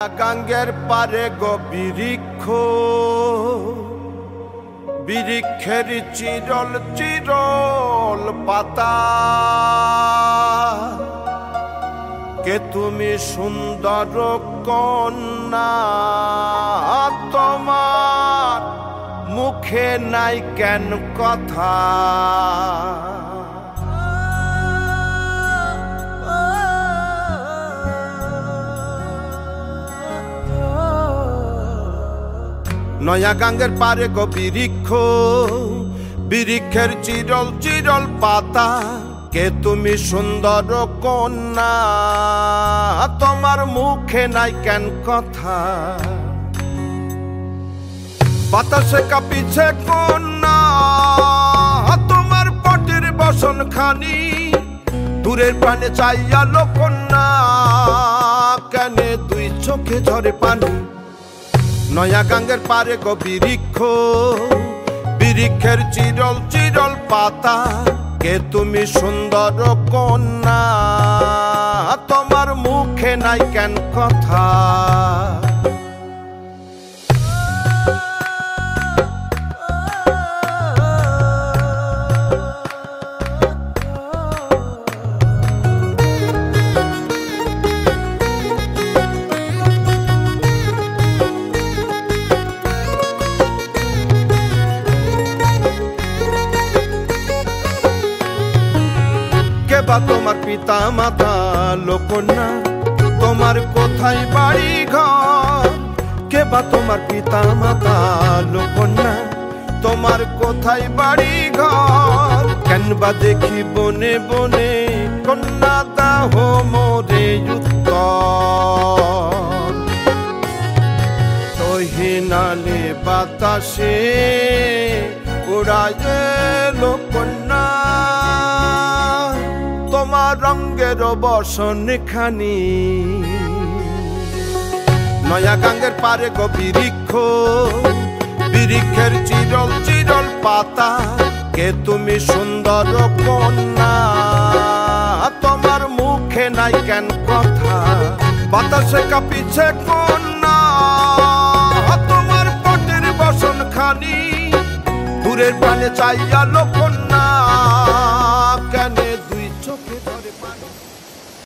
গাঙ্গের পারে গো বৃক্ষ, বৃক্ষের চিরল চিরল পাতা। কে তুমি সুন্দর কন্যা, তোমার মুখে নাই কেন কথা। নয়া গাঙ্গের পারে গো বৃক্ষ, বৃক্ষের চিরল চিরল পাতা। কে তুমি সুন্দর কন্যা, তোমার মুখে নাই কেন কথা। বাতাসে কাঁপিছে কন্যা, তোমার পটির বসন খানি। দূরের প্রাণে চাইয়ালো কন্যা, কেনে দুই চোখে ঝরে পানি। নয়া গাঙ্গের পারে গো বৃক্ষ, বৃক্ষের চিরল চিরল পাতা। কে তুমি সুন্দর কন্যা, তোমার মুখে নাই কেন কথা। তোমার পিতা মাতা লোকন্যা, তোমার কোথায় বাড়ি ঘর। কে বা তোমার পিতা মাতা লোকন্যা, তোমার কোথায় বাড়ি ঘর। কেন বা দেখি বনে বনে কন্যা দাহ মোরে উত্তর। তহিনালে বাতাসে উড়ায় লোকন্যা, তোমার রঙের বসন খানি। নয়া গাঙ্গের পারে গো বৃক্ষ, বৃক্ষের চিরল চিরল পাতা। কে তুমি সুন্দর কন্যা, তোমার মুখে নাই কেন কথা। বাতাসে কাঁপিছে কন্যা, তোমার পটির বসন খানি। দূরের প্রাণে চাইয়ালো কন্যা,